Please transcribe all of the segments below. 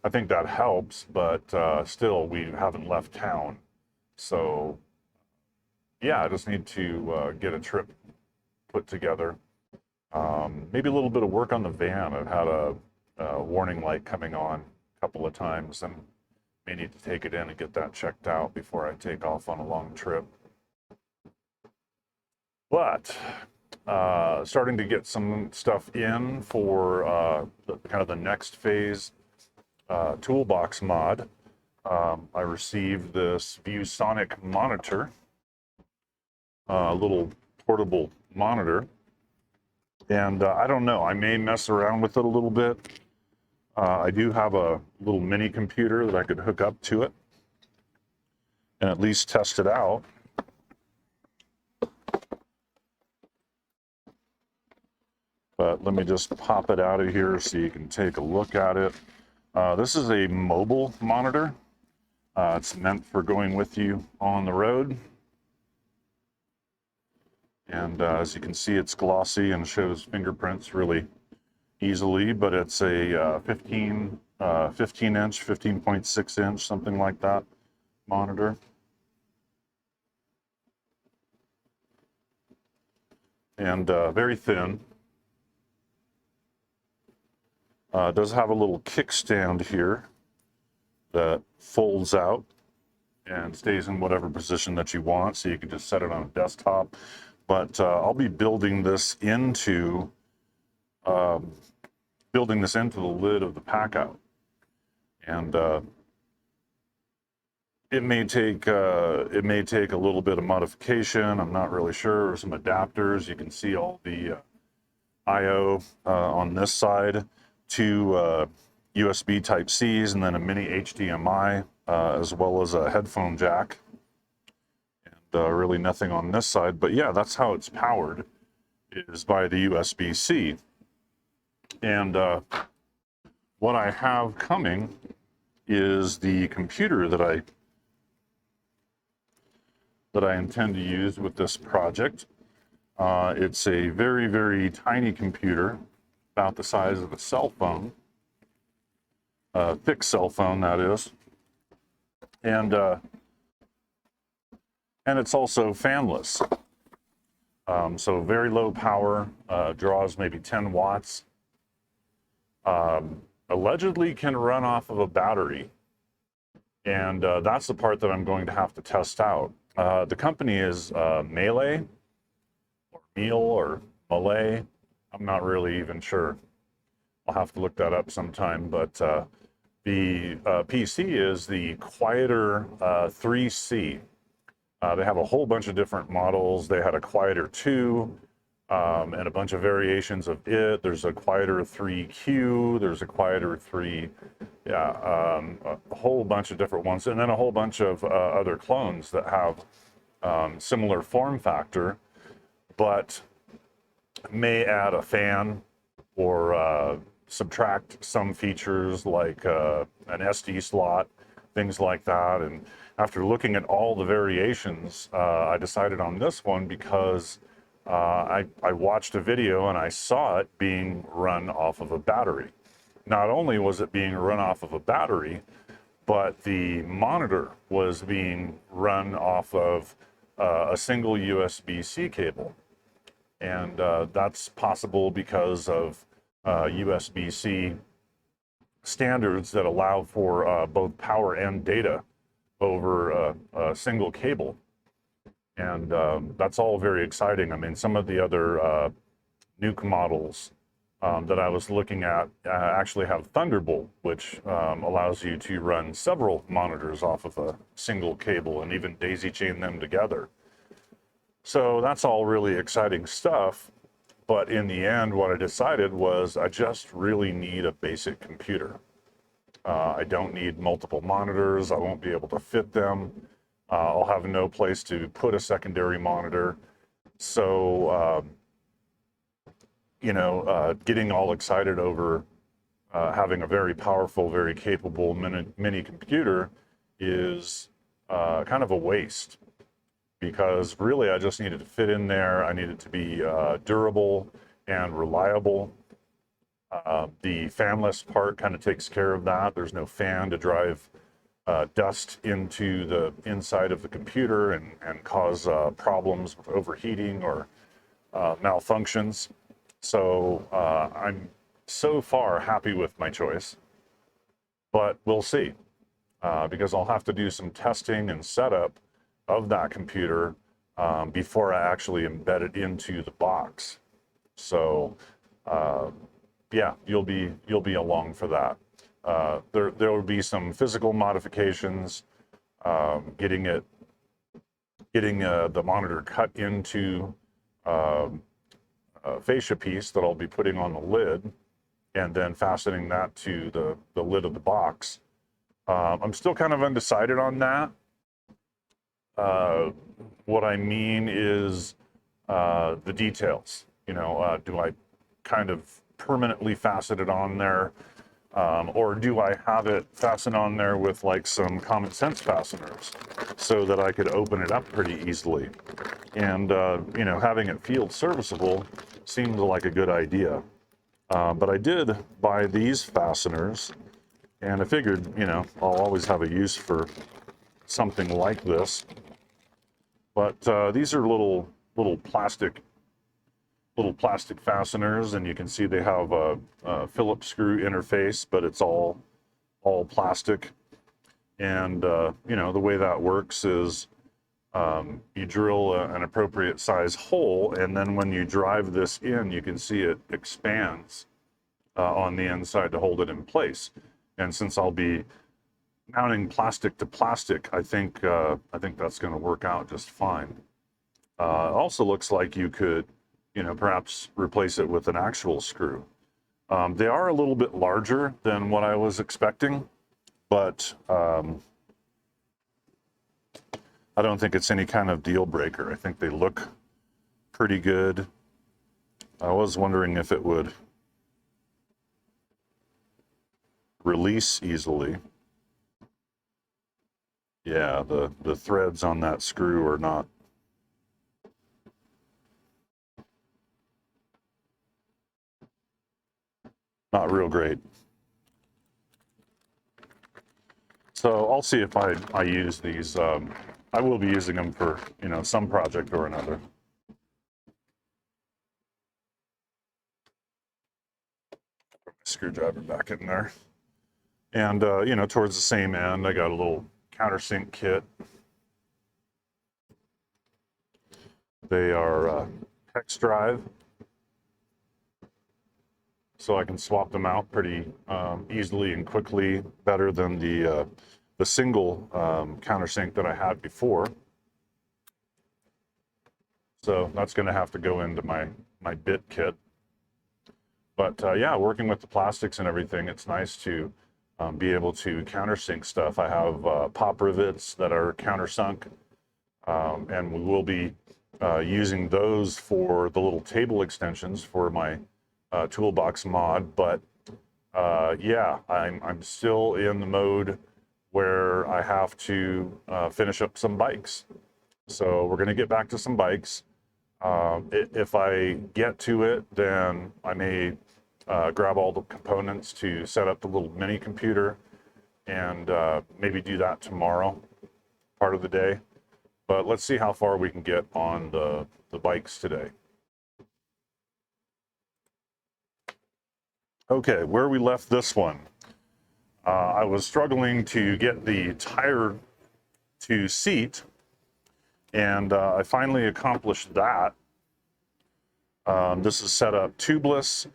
I think that helps, but still, we haven't left town. So, yeah, I just need to get a trip put together. Maybe a little bit of work on the van. I've had a warning light coming on a couple of times and may need to take it in and get that checked out before I take off on a long trip. But starting to get some stuff in for kind of the next phase toolbox mod. I received this ViewSonic monitor, a little portable monitor, and I don't know, I may mess around with it a little bit. I do have a little mini computer that I could hook up to it and at least test it out. But let me just pop it out of here so you can take a look at it. This is a mobile monitor. It's meant for going with you on the road. And as you can see, it's glossy and shows fingerprints really easily, but it's a 15 inch, 15.6 inch, something like that monitor. And very thin. It does have a little kickstand here that folds out and stays in whatever position that you want, so you can just set it on a desktop. But I'll be building this into the lid of the pack out, and it may take a little bit of modification. I'm not really sure. There's some adapters. You can see all the I/O on this side, two USB Type-Cs, and then a mini HDMI, as well as a headphone jack. And really nothing on this side, but yeah, that's how it's powered, is by the USB-C. And what I have coming is the computer that I intend to use with this project. It's a very, very tiny computer, about the size of a cell phone, a thick cell phone, that is. And it's also fanless. So very low power, draws maybe 10 watts. Allegedly can run off of a battery. And that's the part that I'm going to have to test out. The company is Melee, or Meal, or Malay. I'm not really even sure. I'll have to look that up sometime. But the PC is the Quieter 3C. They have a whole bunch of different models. They had a Quieter 2 and a bunch of variations of it. There's a Quieter 3Q. There's a Quieter 3, a whole bunch of different ones. And then a whole bunch of other clones that have similar form factor, but may add a fan or subtract some features like an SD slot, things like that. And after looking at all the variations, I decided on this one because I watched a video and I saw it being run off of a battery. Not only was it being run off of a battery, but the monitor was being run off of a single USB-C cable. And that's possible because of USB-C standards that allow for both power and data over a single cable. And that's all very exciting. I mean, some of the other Nuke models that I was looking at actually have Thunderbolt, which allows you to run several monitors off of a single cable and even daisy chain them together. So that's all really exciting stuff. But in the end, what I decided was I just really need a basic computer. I don't need multiple monitors. I won't be able to fit them. I'll have no place to put a secondary monitor. So, getting all excited over having a very powerful, very capable mini computer is kind of a waste, because really I just needed to fit in there. I needed to be durable and reliable. The fanless part kind of takes care of that. There's no fan to drive dust into the inside of the computer and cause problems with overheating or malfunctions. So I'm so far happy with my choice, but we'll see because I'll have to do some testing and setup of that computer before I actually embed it into the box. So yeah, you'll be along for that. There will be some physical modifications, getting the monitor cut into a fascia piece that I'll be putting on the lid, and then fastening that to the lid of the box. I'm still kind of undecided on that. What I mean is the details. You know, do I kind of permanently fasten it on there, or do I have it fastened on there with like some common sense fasteners so that I could open it up pretty easily? And you know, having it field serviceable seemed like a good idea. But I did buy these fasteners, and I figured, you know, I'll always have a use for something like this. But these are little plastic fasteners, and you can see they have a Phillips screw interface, but it's all plastic. And you know, the way that works is you drill an appropriate size hole, and then when you drive this in, you can see it expands on the inside to hold it in place. And since I'll be mounting plastic to plastic, I think that's going to work out just fine. It also looks like you could, you know, perhaps replace it with an actual screw. They are a little bit larger than what I was expecting, but I don't think it's any kind of deal breaker. I think they look pretty good. I was wondering if it would release easily. Yeah, the threads on that screw are not real great. So I'll see if I use these. I will be using them for, you know, some project or another. Put my screwdriver back in there. And you know, towards the same end, I got a little countersink kit. They are hex drive, so I can swap them out pretty easily and quickly, better than the single countersink that I had before. So that's going to have to go into my bit kit. But yeah, working with the plastics and everything, it's nice to be able to countersink stuff. I have pop rivets that are countersunk, and we will be using those for the little table extensions for my toolbox mod. But yeah, I'm still in the mode where I have to finish up some bikes. So we're going to get back to some bikes. If I get to it, then I may grab all the components to set up the little mini computer, and maybe do that tomorrow, part of the day. But let's see how far we can get on the bikes today. Okay, where we left this one. I was struggling to get the tire to seat, and I finally accomplished that. This is set up tubeless.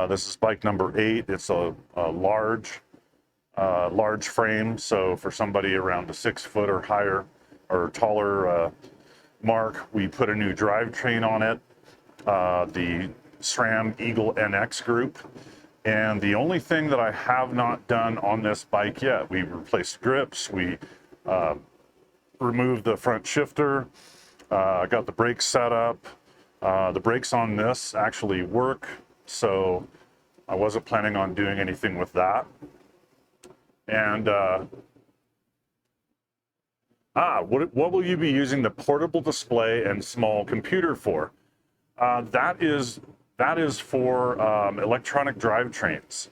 This is bike number 8. It's a large frame, so for somebody around the 6 foot or higher or taller mark, we put a new drivetrain on it, the SRAM Eagle NX group. And the only thing that I have not done on this bike yet, we replaced grips, we removed the front shifter, got the brakes set up. The brakes on this actually work, so I wasn't planning on doing anything with that. And what will you be using the portable display and small computer for? That is that is for electronic drivetrains.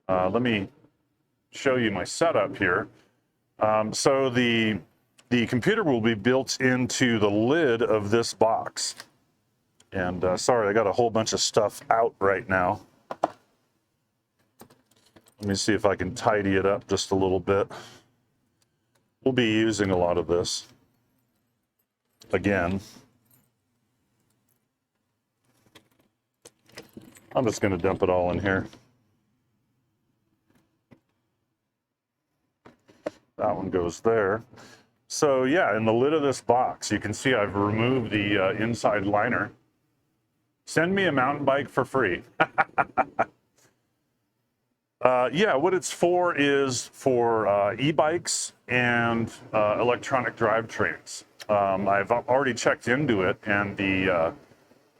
Let me show you my setup here. So the computer will be built into the lid of this box. And sorry, I got a whole bunch of stuff out right now. Let me see if I can tidy it up just a little bit. We'll be using a lot of this again. I'm just going to dump it all in here. That one goes there. So yeah, in the lid of this box, you can see I've removed the inside liner. Send me a mountain bike for free. Yeah, what it's for is for e-bikes and electronic drivetrains. I've already checked into it, and the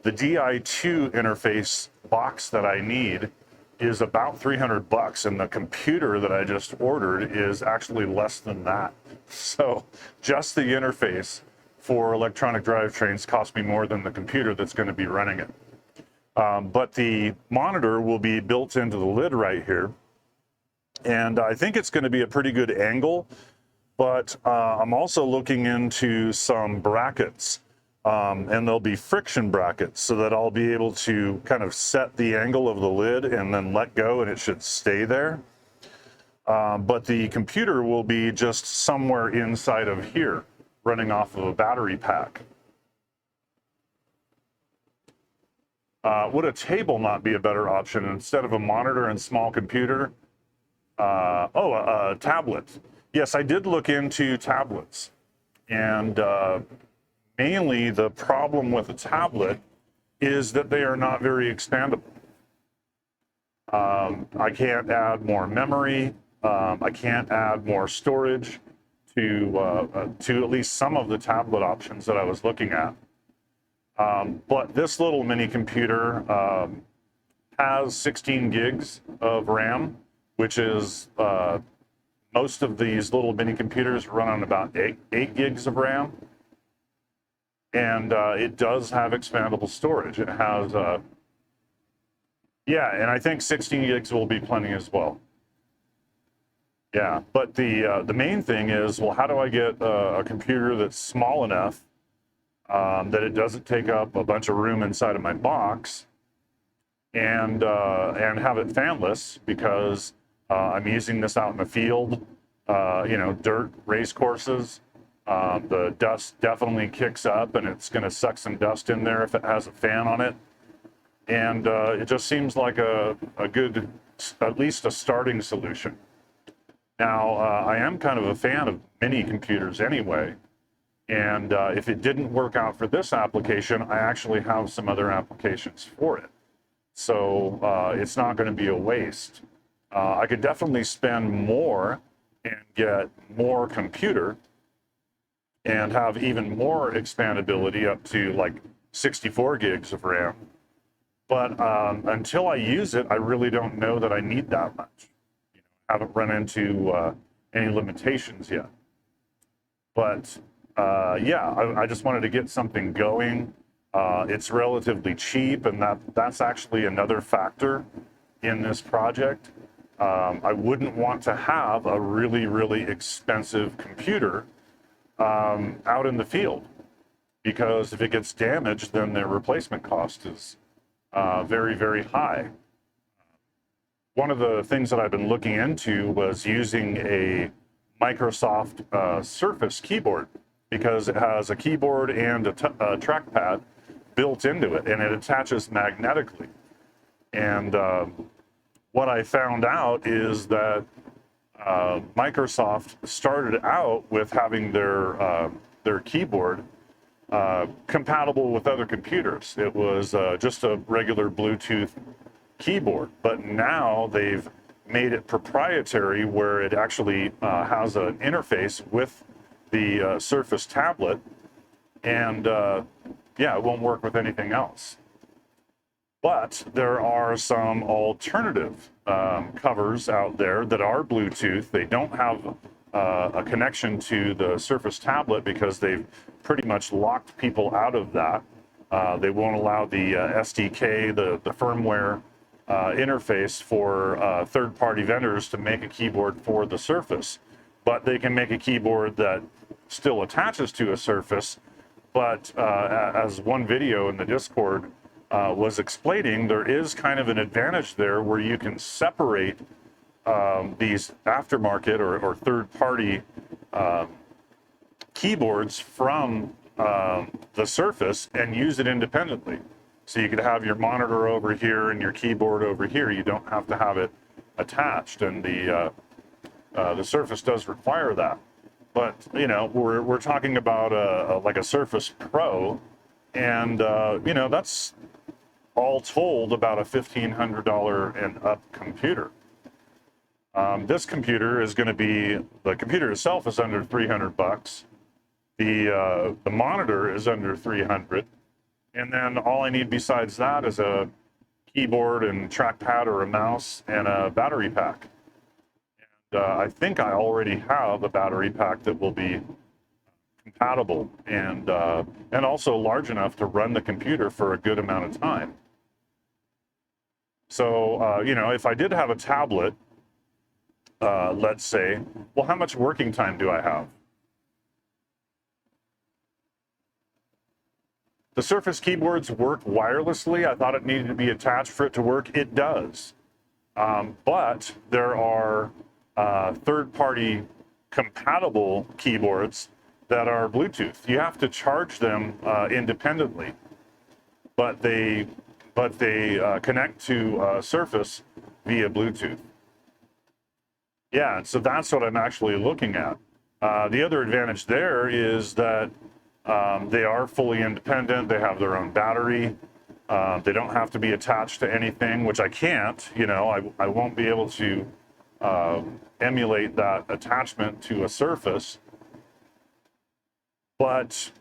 Di2 interface box that I need is about $300, and the computer that I just ordered is actually less than that. So just the interface for electronic drivetrains cost me more than the computer that's going to be running it. But the monitor will be built into the lid right here, and I think it's going to be a pretty good angle, but I'm also looking into some brackets, and there'll be friction brackets so that I'll be able to kind of set the angle of the lid and then let go, and it should stay there. But the computer will be just somewhere inside of here, running off of a battery pack. Would a table not be a better option instead of a monitor and small computer? A tablet. Yes, I did look into tablets, and mainly the problem with a tablet is that they are not very expandable. I can't add more memory. I can't add more storage to at least some of the tablet options that I was looking at. But this little mini computer has 16 gigs of RAM, which is most of these little mini computers run on about 8 gigs of RAM. And it does have expandable storage. It has, yeah, and I think 16 gigs will be plenty as well. Yeah, but the main thing is, well, how do I get a computer that's small enough that it doesn't take up a bunch of room inside of my box, and have it fanless, because I'm using this out in the field, dirt race courses. The dust definitely kicks up, and it's going to suck some dust in there if it has a fan on it. And it just seems like a good, at least a starting solution. Now, I am kind of a fan of mini computers anyway. And if it didn't work out for this application, I actually have some other applications for it. So it's not going to be a waste. I could definitely spend more and get more computer and have even more expandability up to like 64 gigs of RAM. But until I use it, I really don't know that I need that much. Haven't run into any limitations yet. But yeah, I just wanted to get something going. It's relatively cheap, and that's actually another factor in this project. I wouldn't want to have a really, really expensive computer out in the field, because if it gets damaged, then the replacement cost is very, very high. One of the things that I've been looking into was using a Microsoft Surface keyboard, because it has a keyboard and a trackpad built into it, and it attaches magnetically. And what I found out is that Microsoft started out with having their keyboard compatible with other computers. It was just a regular Bluetooth keyboard, but now they've made it proprietary, where it actually has an interface with the Surface tablet, and yeah, it won't work with anything else. But there are some alternative covers out there that are Bluetooth. They don't have a connection to the Surface tablet, because they've pretty much locked people out of that. They won't allow the SDK, the firmware interface for third-party vendors to make a keyboard for the Surface. But they can make a keyboard that still attaches to a Surface. But as one video in the Discord was explaining, there is kind of an advantage there where you can separate these aftermarket or third-party keyboards from the Surface and use it independently. So you could have your monitor over here and your keyboard over here. You don't have to have it attached, and the Surface does require that. But you know, we're talking about like a Surface Pro, and you know, that's all told about a $1,500 and up computer. This computer is going to be, the computer itself is under 300 bucks. The monitor is under 300, and then all I need besides that is a keyboard and trackpad or a mouse and a battery pack. And I think I already have a battery pack that will be compatible and also large enough to run the computer for a good amount of time. So you know, if I did have a tablet, let's say, well, how much working time do I have? The Surface keyboards work wirelessly. I thought it needed to be attached for it to work. It does. But there are third-party compatible keyboards that are Bluetooth. You have to charge them independently, but they connect to Surface via Bluetooth. Yeah, so that's what I'm actually looking at. The other advantage there is that they are fully independent. They have their own battery. They don't have to be attached to anything, which I can't. You know, I won't be able to emulate that attachment to a Surface. But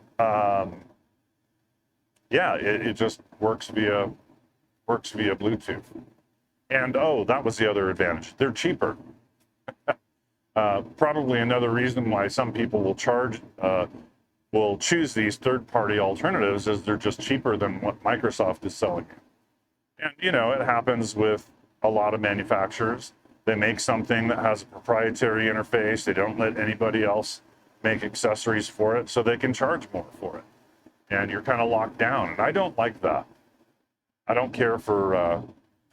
yeah, it just works via Bluetooth. And oh, that was the other advantage. They're cheaper. Probably another reason why some people will choose these third-party alternatives is they're just cheaper than what Microsoft is selling. And you know, it happens with a lot of manufacturers. They make something that has a proprietary interface. They don't let anybody else make accessories for it, so they can charge more for it. And you're kind of locked down. And I don't like that. I don't care for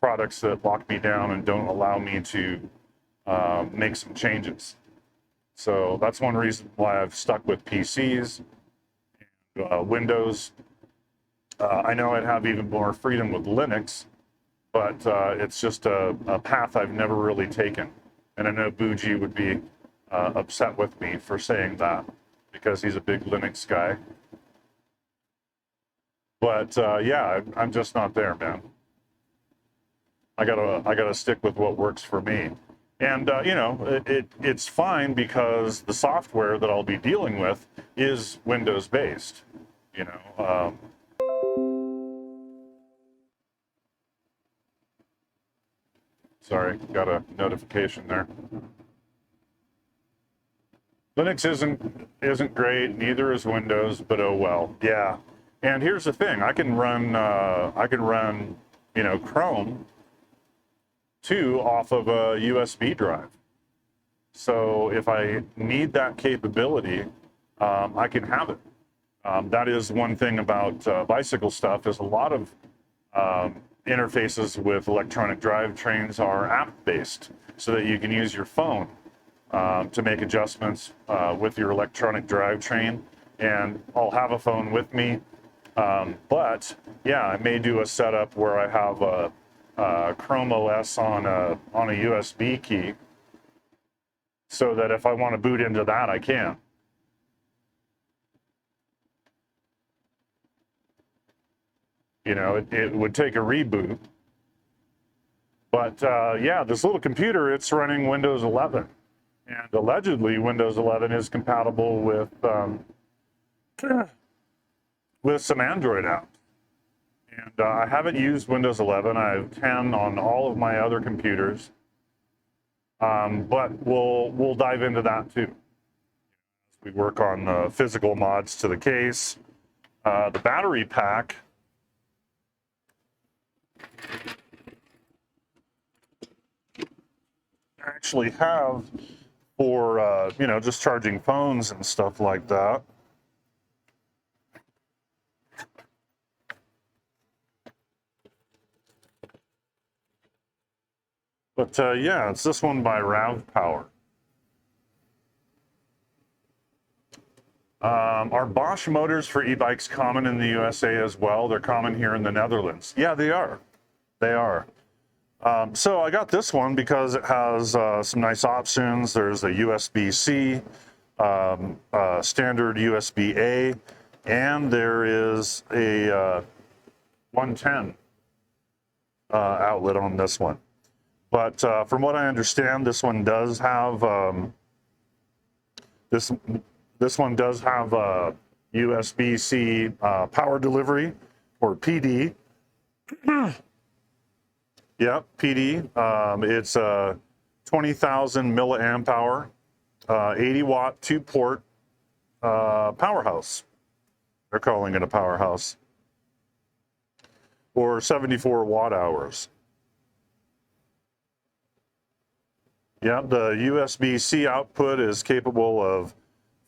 products that lock me down and don't allow me to make some changes. So that's one reason why I've stuck with PCs, Windows. I know I'd have even more freedom with Linux, but it's just a path I've never really taken. And I know Bougie would be upset with me for saying that because he's a big Linux guy. But yeah, I'm just not there, man. I gotta stick with what works for me. And you know, it's fine because the software that I'll be dealing with is Windows based. You know, sorry, got a notification there. Linux isn't great, neither is Windows, but oh well. Yeah. And here's the thing: I can run you know, Chrome too off of a USB drive. So if I need that capability, I can have it. That is one thing about bicycle stuff, is a lot of interfaces with electronic drivetrains are app-based, so that you can use your phone to make adjustments with your electronic drivetrain. And I'll have a phone with me, but yeah, I may do a setup where I have a Chrome OS on a USB key, so that if I want to boot into that, I can. You know, it would take a reboot. But yeah, this little computer, it's running Windows 11. And allegedly, Windows 11 is compatible with some Android apps. And I haven't used Windows 11. I have 10 on all of my other computers. But we'll dive into that too. We work on the physical mods to the case. The battery pack actually have for, you know, just charging phones and stuff like that. But yeah, it's this one by Rav Power. Are Bosch motors for e-bikes common in the USA as well? They're common here in the Netherlands. Yeah, they are. They are. So I got this one because it has some nice options. There's a USB-C, standard USB-A, and there is a 110 outlet on this one. But from what I understand, this one does have this one does have a USB-C power delivery, or PD. Yeah, PD. It's a 20,000 milliamp hour, 80 watt, 2-port powerhouse. They're calling it a powerhouse. Or 74 watt hours. Yeah, the USB-C output is capable of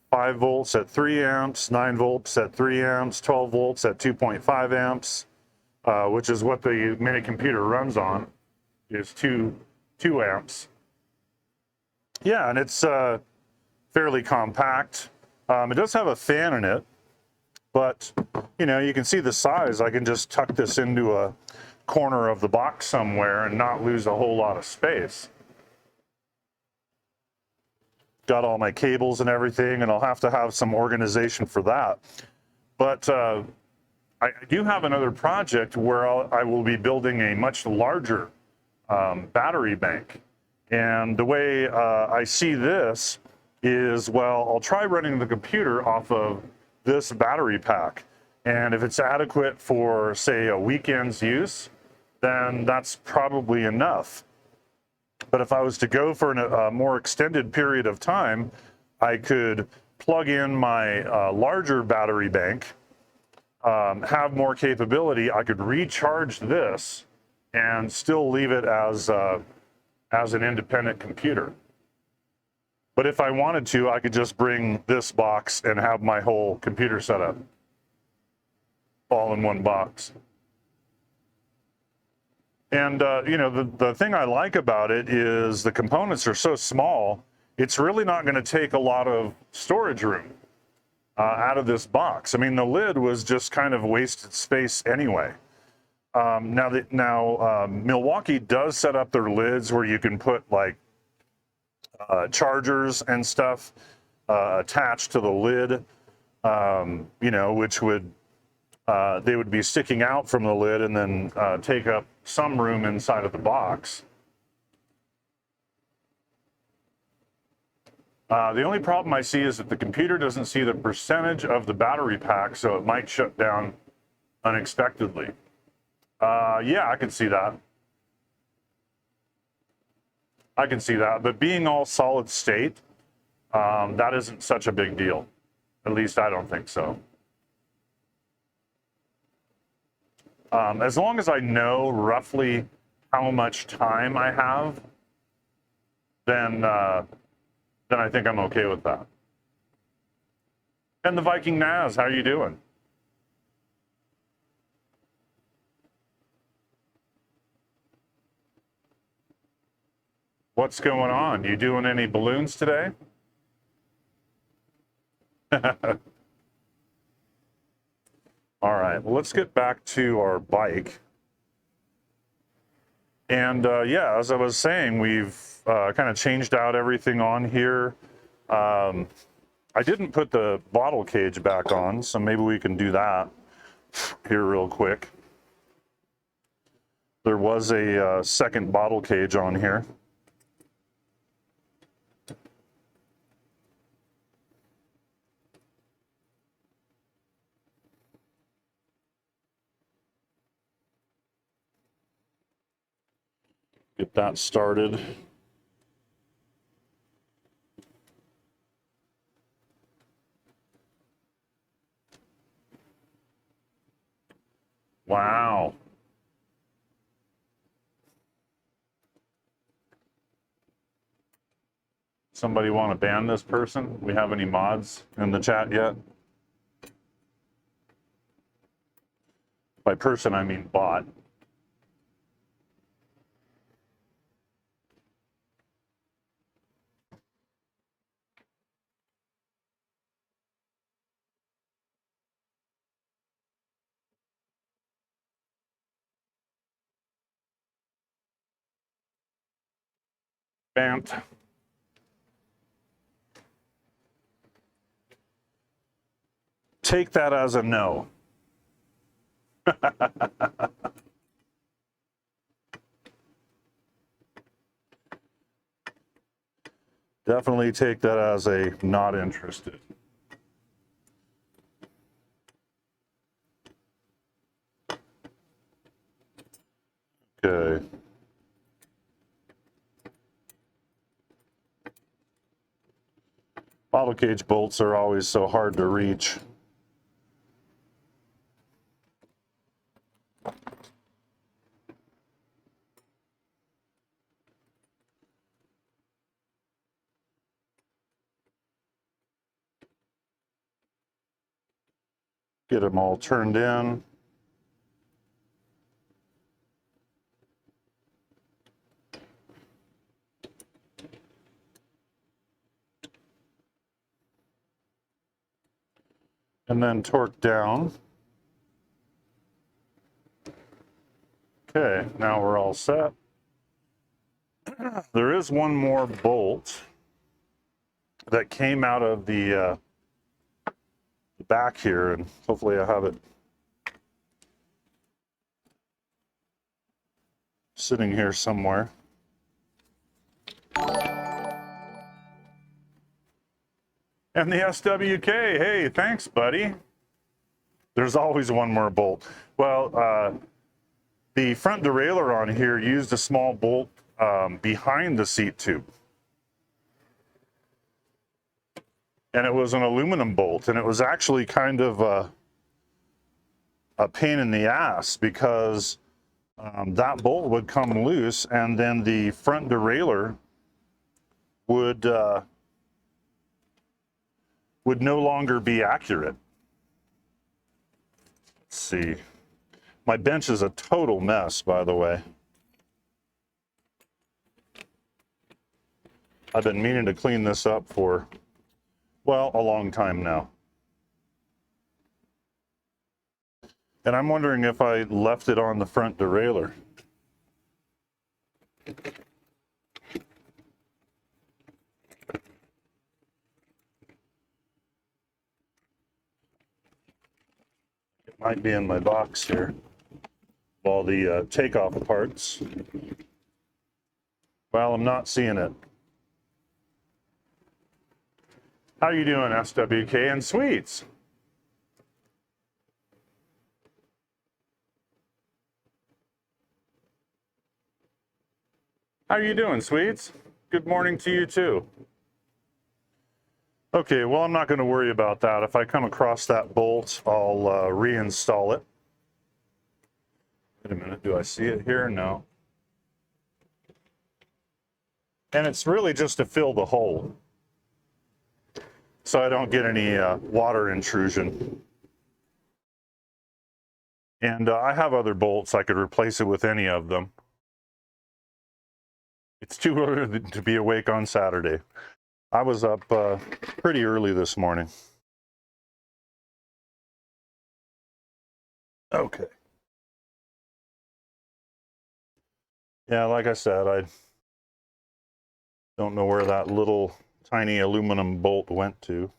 5 volts at 3 amps, 9 volts at 3 amps, 12 volts at 2.5 amps. Which is what the mini computer runs on, is 2 amps. Yeah, and it's fairly compact. It does have a fan in it, but you know, you can see the size. I can just tuck this into a corner of the box somewhere and not lose a whole lot of space. Got all my cables and everything, and I'll have to have some organization for that. But I do have another project where I will be building a much larger battery bank. And the way I see this is, well, I'll try running the computer off of this battery pack. And if it's adequate for, say, a weekend's use, then that's probably enough. But if I was to go for a more extended period of time, I could plug in my larger battery bank, have more capability. I could recharge this and still leave it as an independent computer. But if I wanted to, I could just bring this box and have my whole computer set up all in one box. And you know, the thing I like about it is the components are so small, it's really not going to take a lot of storage room out of this box. I mean, the lid was just kind of wasted space anyway. Now Milwaukee does set up their lids where you can put like chargers and stuff attached to the lid, you know, which would they would be sticking out from the lid and then take up some room inside of the box. The only problem I see is that the computer doesn't see the percentage of the battery pack, so it might shut down unexpectedly. Yeah, I can see that. I can see that, but being all solid state, that isn't such a big deal. At least I don't think so. As long as I know roughly how much time I have, then I think I'm okay with that. And the Viking Naz, how are you doing? What's going on? You doing any balloons today? All right, well, let's get back to our bike. And yeah, as I was saying, we've kind of changed out everything on here. I didn't put the bottle cage back on, so maybe we can do that here real quick. There was a second bottle cage on here. Get that started. Wow. Somebody want to ban this person? We have any mods in the chat yet? By person, I mean bot. Banned. Take that as a no. Definitely take that as a not interested. Okay. Bottle cage bolts are always so hard to reach. Get them all turned in. And then torque down. Okay, now we're all set. There is one more bolt that came out of the back here, and hopefully I have it sitting here somewhere. And the SWK, hey, thanks, buddy. There's always one more bolt. Well, the front derailleur on here used a small bolt behind the seat tube. And it was an aluminum bolt, and it was actually kind of a pain in the ass because that bolt would come loose, and then the front derailleur would no longer be accurate. Let's see. My bench is a total mess, by the way. I've been meaning to clean this up for, well, a long time now. And I'm wondering if I left it on the front derailleur. It might be in my box here. All the takeoff parts. Well, I'm not seeing it. How you doing, SWK and Sweets? How you doing, Sweets? Good morning to you too. Okay, well, I'm not going to worry about that. If I come across that bolt, I'll reinstall it. Wait a minute, do I see it here? No. And it's really just to fill the hole, so I don't get any water intrusion. And I have other bolts. I could replace it with any of them. It's too early to be awake on Saturday. I was up pretty early this morning. Okay. Yeah, like I said, I don't know where that little tiny aluminum bolt went to.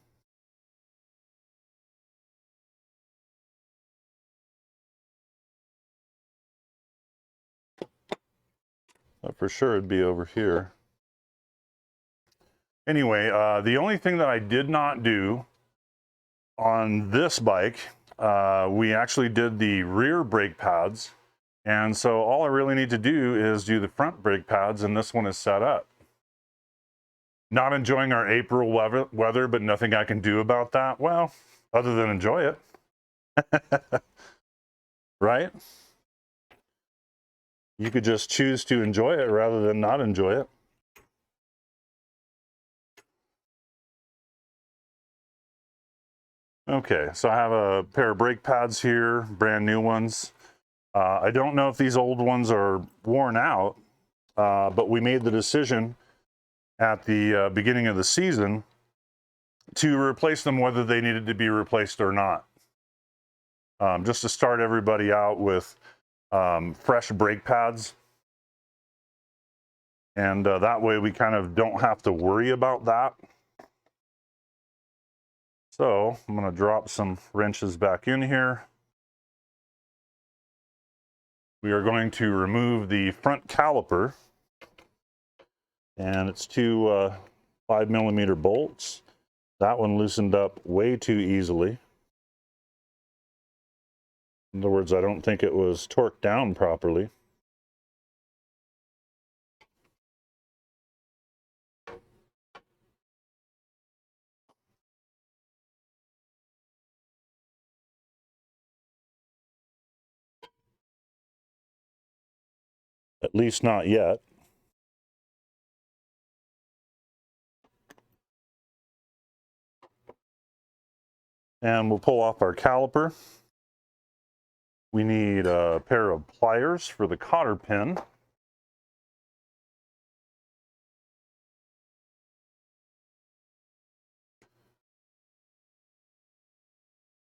But for sure it'd be over here. Anyway, the only thing that I did not do on this bike, we actually did the rear brake pads. And so all I really need to do is do the front brake pads, and this one is set up. Not enjoying our April weather, but nothing I can do about that. Well, other than enjoy it. Right? You could just choose to enjoy it rather than not enjoy it. Okay, so I have a pair of brake pads here, brand new ones. I don't know if these old ones are worn out, but we made the decision at the beginning of the season to replace them whether they needed to be replaced or not. Just to start everybody out with fresh brake pads. And that way we kind of don't have to worry about that. So I'm going to drop some wrenches back in here. We are going to remove the front caliper. And it's two 5mm bolts. That one loosened up way too easily. In other words, I don't think it was torqued down properly. At least not yet. And we'll pull off our caliper. We need a pair of pliers for the cotter pin.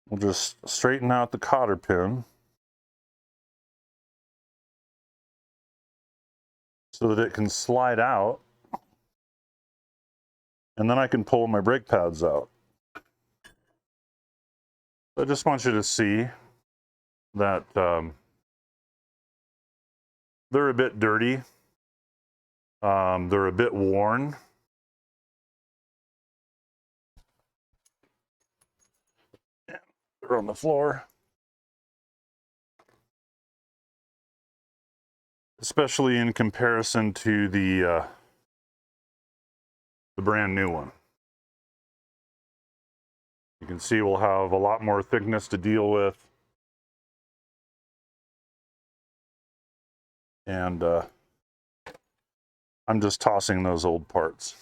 We'll just straighten out the cotter pin so that it can slide out. And then I can pull my brake pads out. I just want you to see that they're a bit dirty. They're a bit worn. They're on the floor. Especially in comparison to the brand new one. You can see we'll have a lot more thickness to deal with. And I'm just tossing those old parts.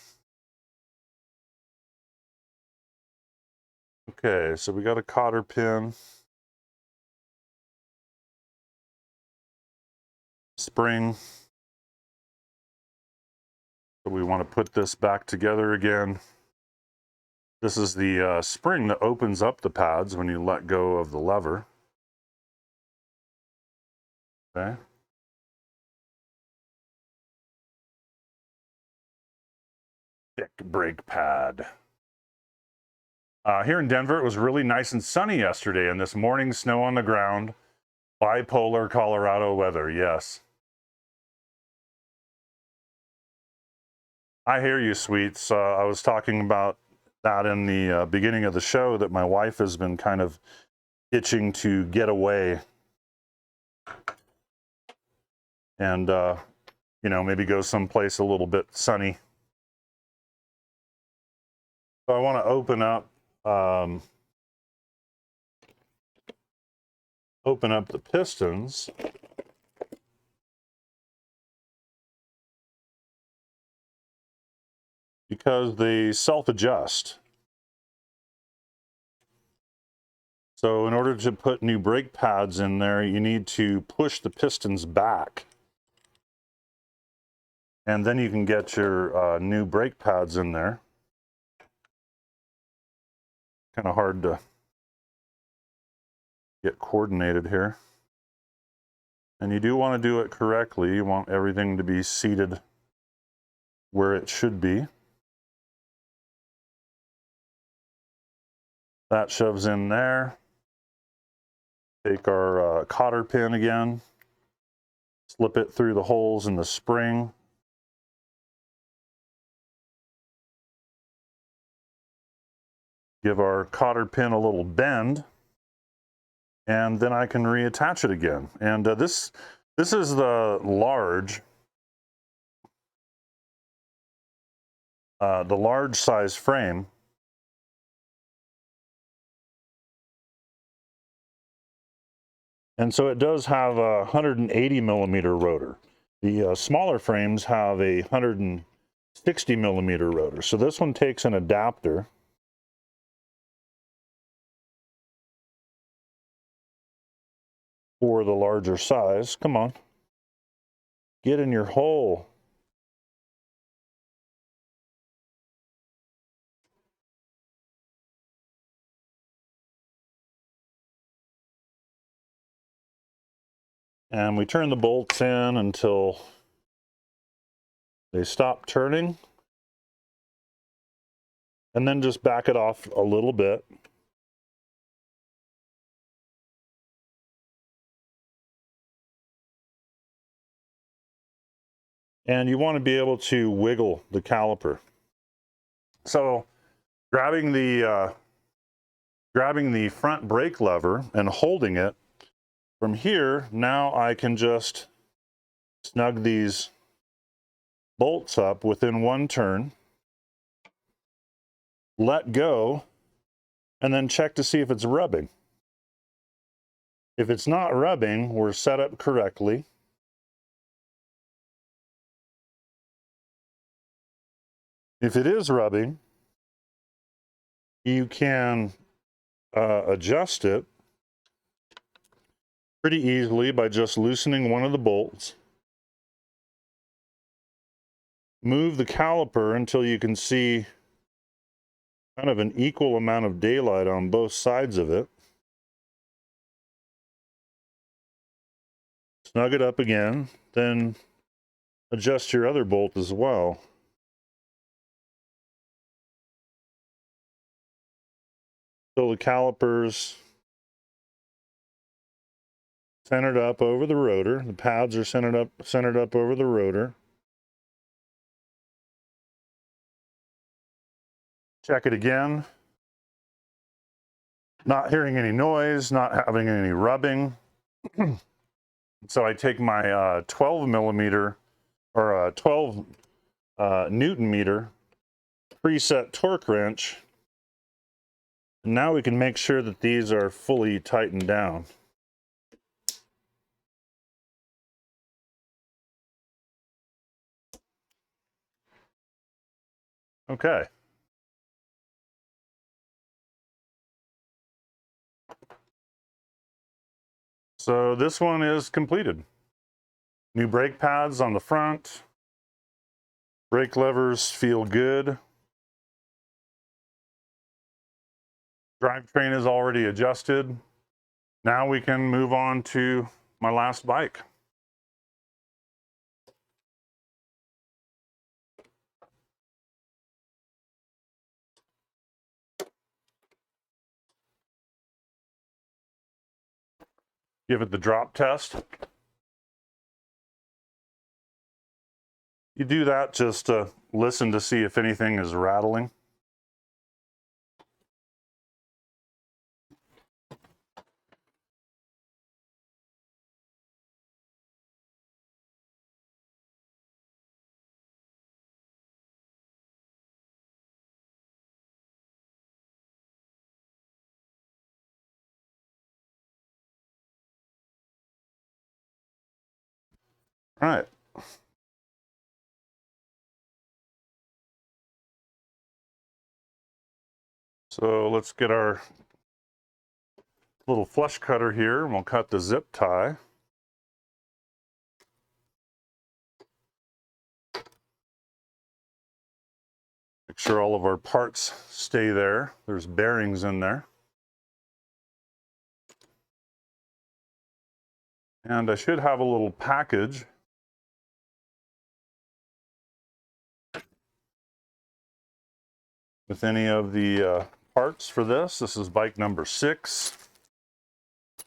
Okay, so we got a cotter pin. Spring. So we want to put this back together again. This is the spring that opens up the pads when you let go of the lever. Okay. Thick brake pad. Here in Denver, it was really nice and sunny yesterday, and this morning, snow on the ground. Bipolar Colorado weather, yes. I hear you, sweets. I was talking about that in the beginning of the show, that my wife has been kind of itching to get away and, you know, maybe go someplace a little bit sunny. So I want to open up the pistons. Because they self-adjust. So in order to put new brake pads in there, you need to push the pistons back. And then you can get your new brake pads in there. Kind of hard to get coordinated here. And you do want to do it correctly. You want everything to be seated where it should be. That shoves in there. Take our cotter pin again. Slip it through the holes in the spring. Give our cotter pin a little bend. And then I can reattach it again. And this is the large size frame. And so it does have a 180mm rotor. The smaller frames have a 160mm rotor. So this one takes an adapter for the larger size. Come on. Get in your hole. And we turn the bolts in until they stop turning. And then just back it off a little bit. And you want to be able to wiggle the caliper. So grabbing the front brake lever and holding it from here, now I can just snug these bolts up within one turn, let go, and then check to see if it's rubbing. If it's not rubbing, we're set up correctly. If it is rubbing, you can adjust it pretty easily by just loosening one of the bolts. Move the caliper until you can see kind of an equal amount of daylight on both sides of it. Snug it up again, then adjust your other bolt as well. So the calipers centered up over the rotor. The pads are centered up over the rotor. Check it again. Not hearing any noise, not having any rubbing. So I take my 12 millimeter or 12 Newton meter preset torque wrench. And now we can make sure that these are fully tightened down. Okay. So this one is completed. New brake pads on the front. Brake levers feel good. Drivetrain is already adjusted. Now we can move on to my last bike. Give it the drop test. You do that just to listen to see if anything is rattling. All right. So let's get our little flush cutter here and we'll cut the zip tie. Make sure all of our parts stay there. There's bearings in there. And I should have a little package with any of the parts for this. This is bike number 6.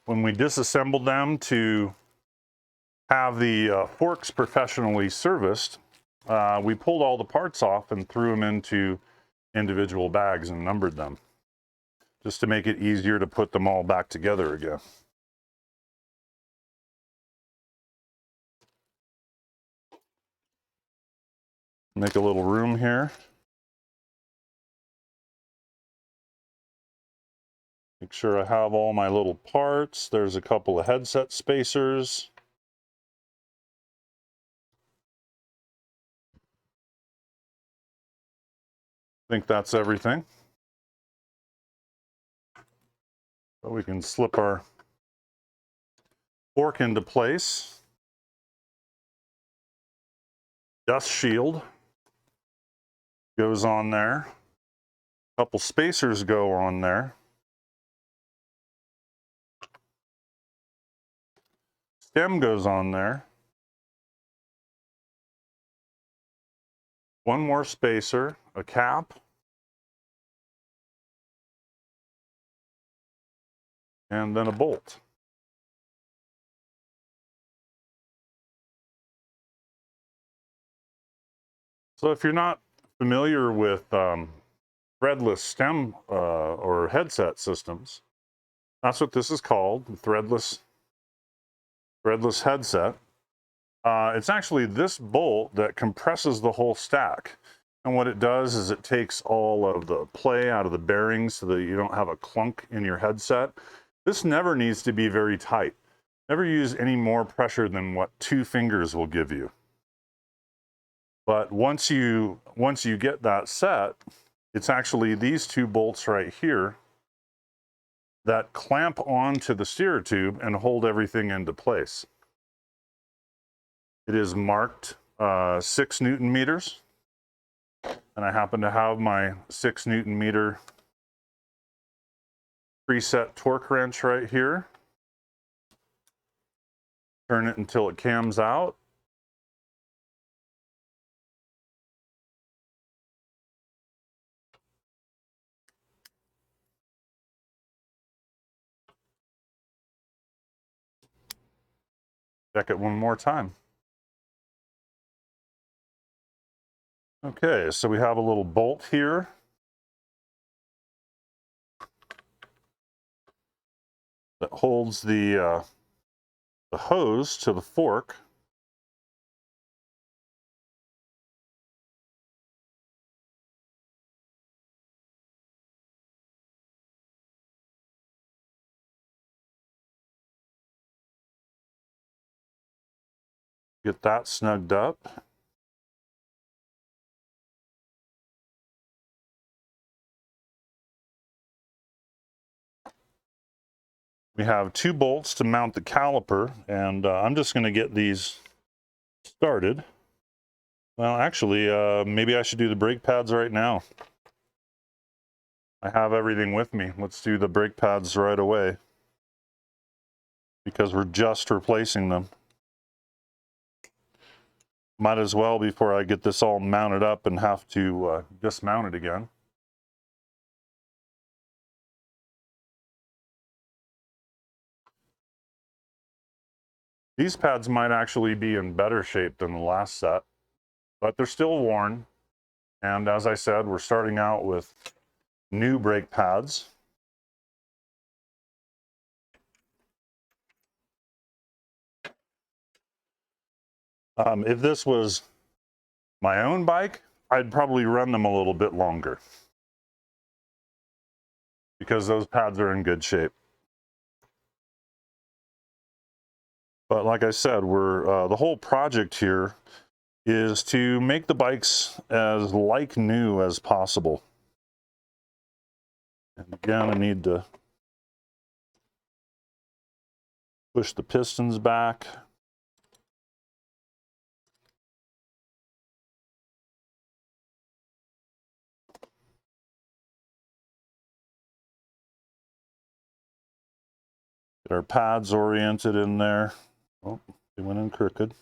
When we disassembled them to have the forks professionally serviced, we pulled all the parts off and threw them into individual bags and numbered them, just to make it easier to put them all back together again. Make a little room here. Make sure I have all my little parts. There's a couple of headset spacers. I think that's everything. So we can slip our fork into place. Dust shield goes on there. A couple spacers go on there. Stem goes on there. One more spacer, a cap, and then a bolt. So if you're not familiar with threadless stem or headset systems, that's what this is called, threadless headset. It's actually this bolt that compresses the whole stack. And what it does is it takes all of the play out of the bearings so that you don't have a clunk in your headset. This never needs to be very tight. Never use any more pressure than what 2 fingers will give you. But once you get that set, it's actually these 2 bolts right here that clamp onto the steer tube and hold everything into place. It is marked 6 Newton meters, and I happen to have my 6 Newton meter preset torque wrench right here. Turn it until it cams out. Check it one more time. Okay, so we have a little bolt here. That holds the hose to the fork. Get that snugged up. We have 2 bolts to mount the caliper, and I'm just going to get these started. Well, actually, maybe I should do the brake pads right now. I have everything with me. Let's do the brake pads right away, because we're just replacing them. Might as well before I get this all mounted up and have to dismount it again. These pads might actually be in better shape than the last set, but they're still worn. And as I said, we're starting out with new brake pads. If this was my own bike, I'd probably run them a little bit longer, because those pads are in good shape. But like I said, the whole project here is to make the bikes as like new as possible. And again, I need to push the pistons back. Get our pads oriented in there. Oh, they went in crooked.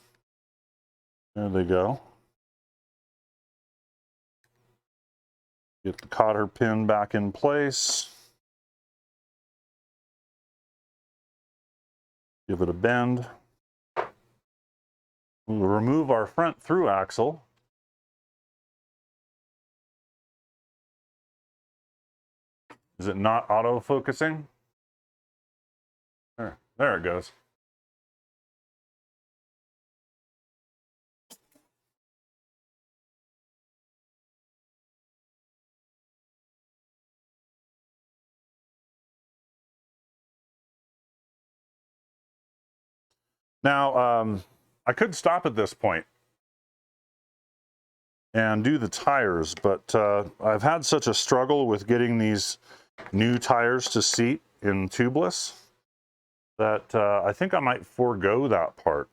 There they go. Get the cotter pin back in place. Give it a bend. We'll remove our front through axle. Is it not auto-focusing? There it goes. Now, I could stop at this point and do the tires, but I've had such a struggle with getting these new tires to seat in tubeless that I think I might forego that part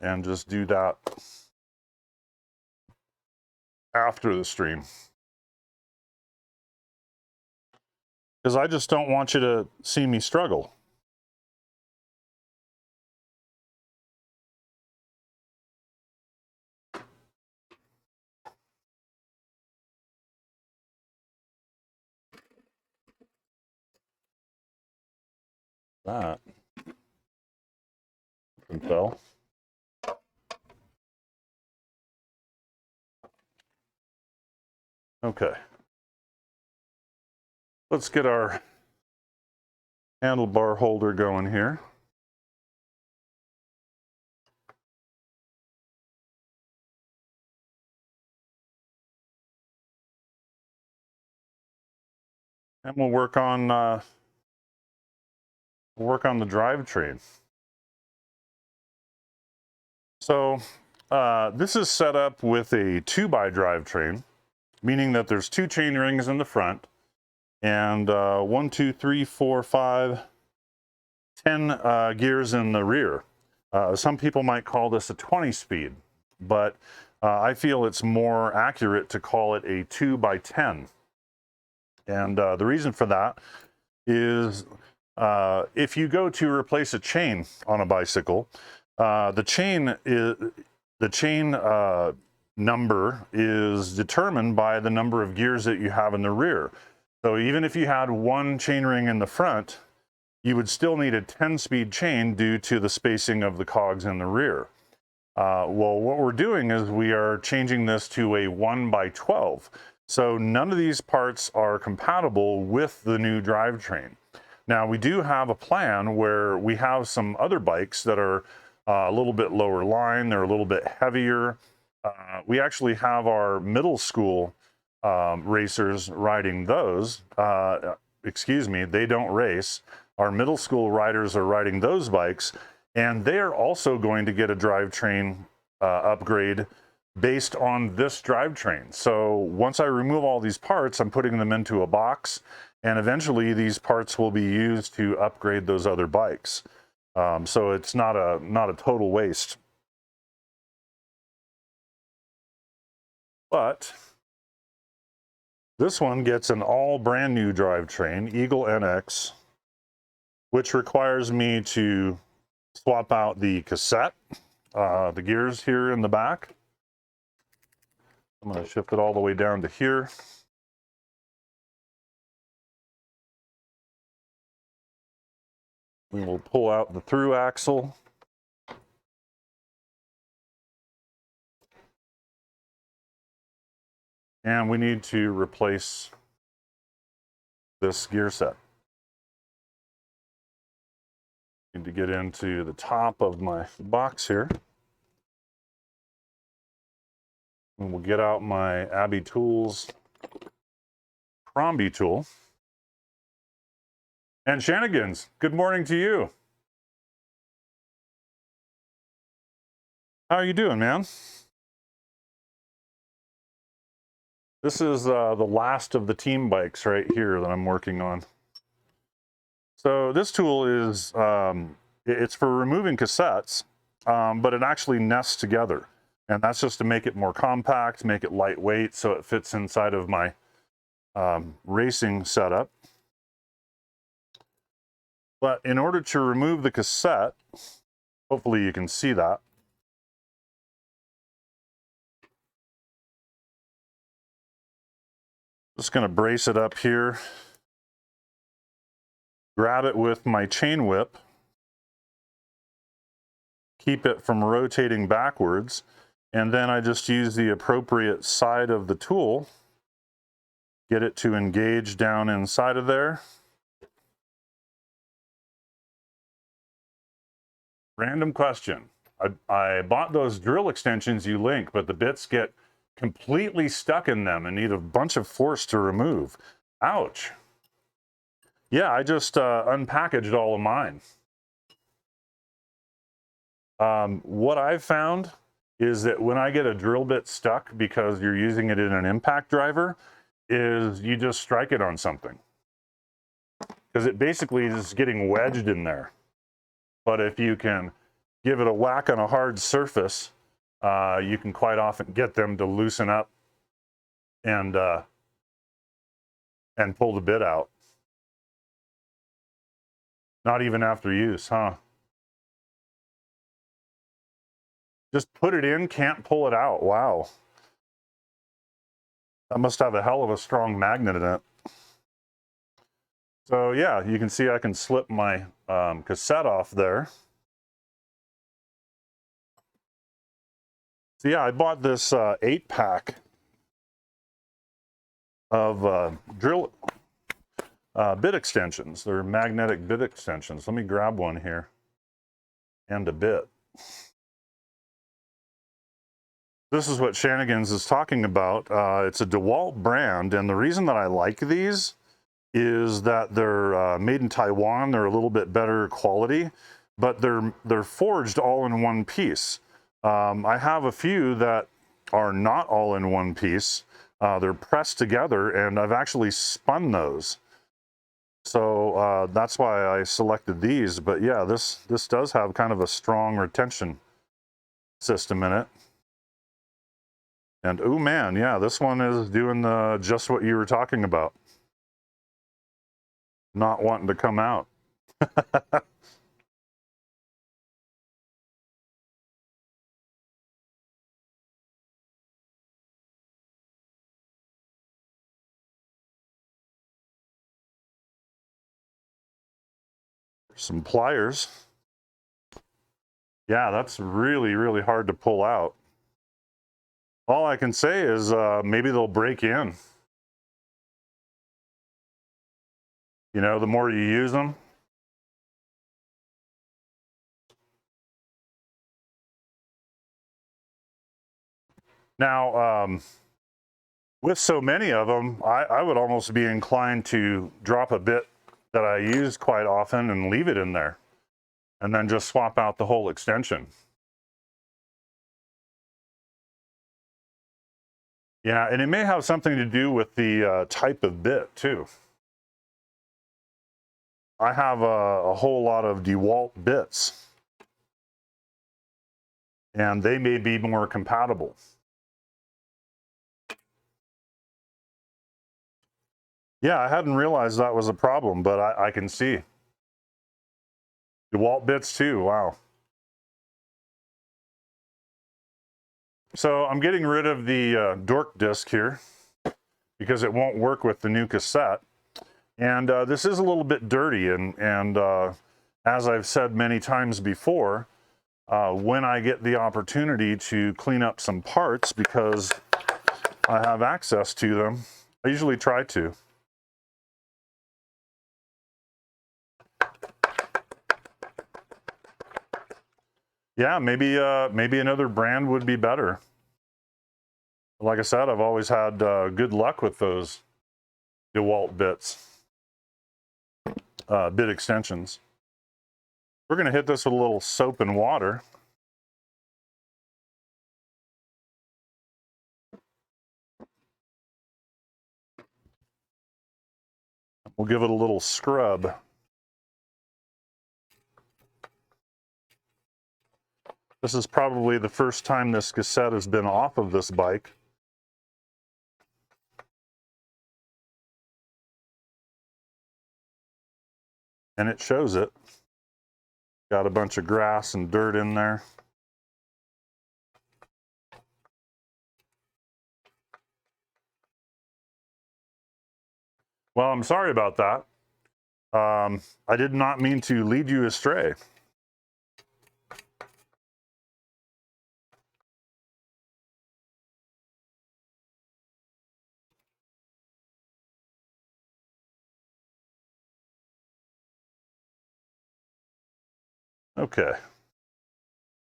and just do that after the stream. Because I just don't want you to see me struggle. That fell. Okay. Let's get our handlebar holder going here. And we'll work on the drivetrain. So this is set up with a 2x drivetrain, meaning that there's 2 chain rings in the front and 1, 2, 3, 4, 5, 10 gears in the rear. Some people might call this a 20-speed, but I feel it's more accurate to call it a 2x10. And the reason for that is if you go to replace a chain on a bicycle, the chain number is determined by the number of gears that you have in the rear. So even if you had 1 chain ring in the front, you would still need a 10-speed chain due to the spacing of the cogs in the rear. Well, what we're doing is we are changing this to a 1x12. So none of these parts are compatible with the new drivetrain. Now, we do have a plan where we have some other bikes that are a little bit lower line, they're a little bit heavier. We actually have our middle school racers riding those. Excuse me, they don't race. Our middle school riders are riding those bikes, and they are also going to get a drivetrain upgrade based on this drivetrain. So once I remove all these parts, I'm putting them into a box, and eventually these parts will be used to upgrade those other bikes. So it's not a total waste. But this one gets an all brand new drivetrain, Eagle NX, which requires me to swap out the cassette, the gears here in the back. I'm going to shift it all the way down to here. We will pull out the through axle. And we need to replace this gear set. Need to get into the top of my box here. And we'll get out my Abbey Tools Crombie tool. And Shanigans, good morning to you. How are you doing, man? This is the last of the team bikes right here that I'm working on. So this tool is, it's for removing cassettes, but it actually nests together. And that's just to make it more compact, make it lightweight, so it fits inside of my racing setup. But in order to remove the cassette, hopefully you can see that. Just going to brace it up here. Grab it with my chain whip. Keep it from rotating backwards. And then I just use the appropriate side of the tool. Get it to engage down inside of there. Random question. I bought those drill extensions you link, but the bits get completely stuck in them and need a bunch of force to remove. Ouch. Yeah, I just unpackaged all of mine. What I've found is that when I get a drill bit stuck because you're using it in an impact driver, is you just strike it on something. Because it basically is getting wedged in there. But if you can give it a whack on a hard surface, you can quite often get them to loosen up and pull the bit out. Not even after use, huh? Just put it in, can't pull it out. Wow. That must have a hell of a strong magnet in it. So yeah, you can see I can slip my cassette off there. So yeah, I bought this 8-pack of bit extensions. They're magnetic bit extensions. Let me grab one here and a bit. This is what Shannigan's is talking about. It's a DeWalt brand, and the reason that I like these is that they're made in Taiwan. They're a little bit better quality, but they're forged all in one piece. I have a few that are not all in one piece. They're pressed together, and I've actually spun those. So that's why I selected these. But yeah, this does have kind of a strong retention system in it. And oh man, yeah, this one is doing just what you were talking about. Not wanting to come out. Some pliers. Yeah, that's really, really hard to pull out. All I can say is maybe they'll break in. You know, the more you use them. Now, with so many of them, I would almost be inclined to drop a bit that I use quite often and leave it in there, and then just swap out the whole extension. Yeah, and it may have something to do with the type of bit too. I have a whole lot of DeWalt bits, and they may be more compatible. Yeah, I hadn't realized that was a problem, but I can see. DeWalt bits too, wow. So I'm getting rid of the dork disc here because it won't work with the new cassette. And this is a little bit dirty, and as I've said many times before, when I get the opportunity to clean up some parts because I have access to them, I usually try to. Yeah, maybe another brand would be better. Like I said, I've always had good luck with those DeWalt bits, bit extensions. We're going to hit this with a little soap and water. We'll give it a little scrub. This is probably the first time this cassette has been off of this bike. And it shows it. Got a bunch of grass and dirt in there. Well, I'm sorry about that. I did not mean to lead you astray. Okay,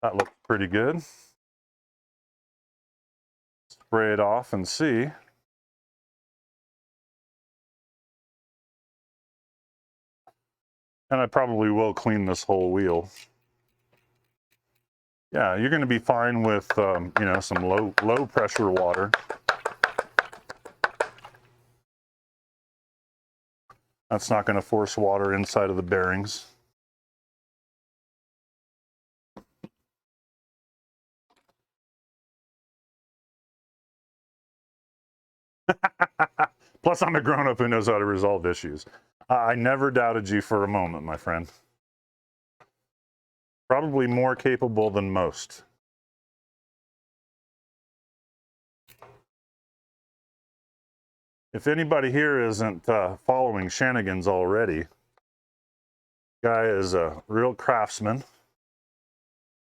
that looks pretty good. Spray it off and see. And I probably will clean this whole wheel. Yeah, you're going to be fine with you know, some low pressure water. That's not going to force water inside of the bearings. Plus, I'm a grown-up who knows how to resolve issues. I never doubted you for a moment, my friend. Probably more capable than most. If anybody here isn't following Shenanigans already, guy is a real craftsman,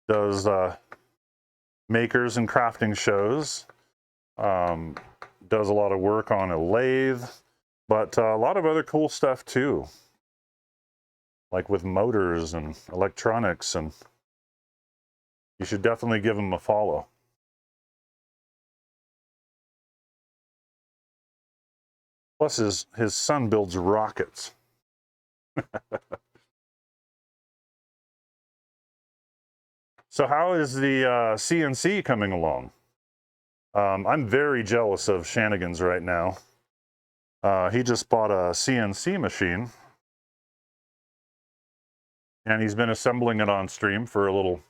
does makers and crafting shows, does a lot of work on a lathe, but a lot of other cool stuff too, like with motors and electronics, and you should definitely give him a follow. Plus, his son builds rockets. So how is the CNC coming along? I'm very jealous of Shenanigans right now. He just bought a CNC machine, and he's been assembling it on stream for a little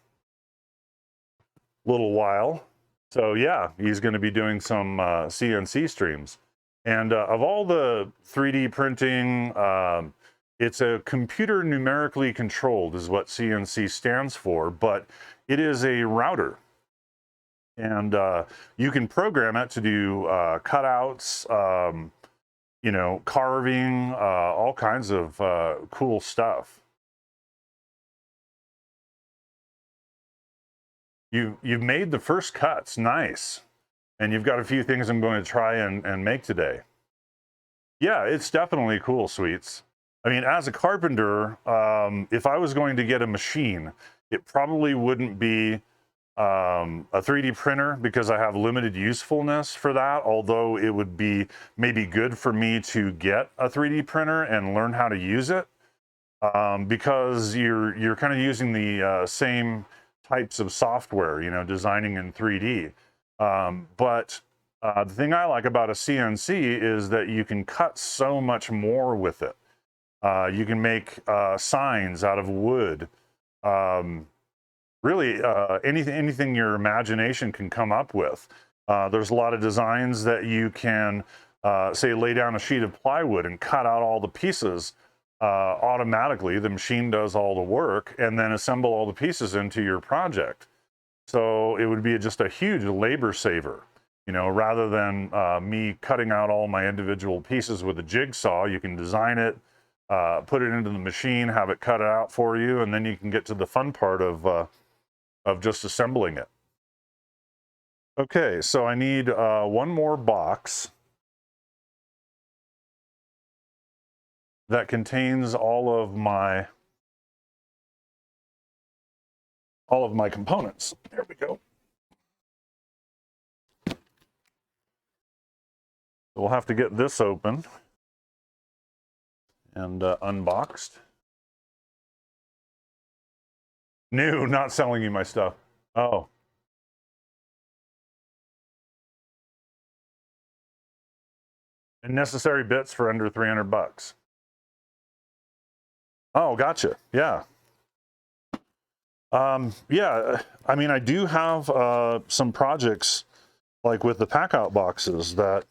while. So yeah, he's going to be doing some CNC streams. And of all the 3D printing, it's a computer numerically controlled is what CNC stands for, but it is a router. And you can program it to do cutouts, you know, carving, all kinds of cool stuff. You've made the first cuts, nice. And you've got a few things I'm going to try and make today. Yeah, it's definitely cool, Sweets. I mean, as a carpenter, if I was going to get a machine, it probably wouldn't be a 3D printer because I have limited usefulness for that, although it would be maybe good for me to get a 3D printer and learn how to use it, because you're kind of using the same types of software, you know, designing in 3D. But the thing I like about a CNC is that you can cut so much more with it. You can make signs out of wood. Really, anything your imagination can come up with. There's a lot of designs that you can, say, lay down a sheet of plywood and cut out all the pieces automatically. The machine does all the work and then assemble all the pieces into your project. So it would be just a huge labor saver, you know, rather than me cutting out all my individual pieces with a jigsaw. You can design it, put it into the machine, have it cut it out for you, and then you can get to the fun part of just assembling it. Okay, so I need one more box that contains all of my components. There we go. We'll have to get this open and unboxed. New, not selling you my stuff. Oh. And necessary bits for under 300 bucks. Oh, gotcha. Yeah. Yeah, I mean, I do have some projects like with the pack out boxes that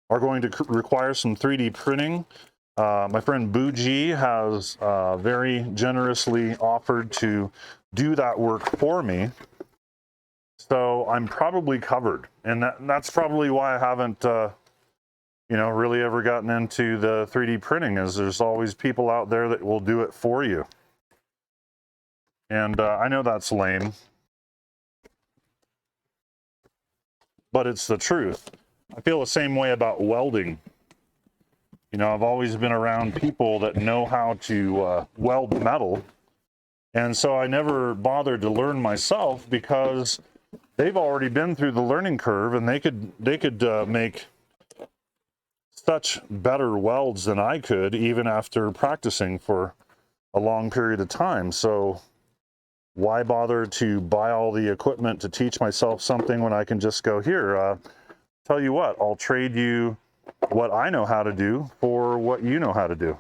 are going to require some 3D printing. My friend Bougie has very generously offered to do that work for me. So I'm probably covered. And that's probably why I haven't, you know, really ever gotten into the 3D printing, is there's always people out there that will do it for you. And I know that's lame, but it's the truth. I feel the same way about welding. You know, I've always been around people that know how to weld metal. And so I never bothered to learn myself because they've already been through the learning curve, and they could make such better welds than I could, even after practicing for a long period of time. So why bother to buy all the equipment to teach myself something when I can just go, here, tell you what, I'll trade you what I know how to do for what you know how to do.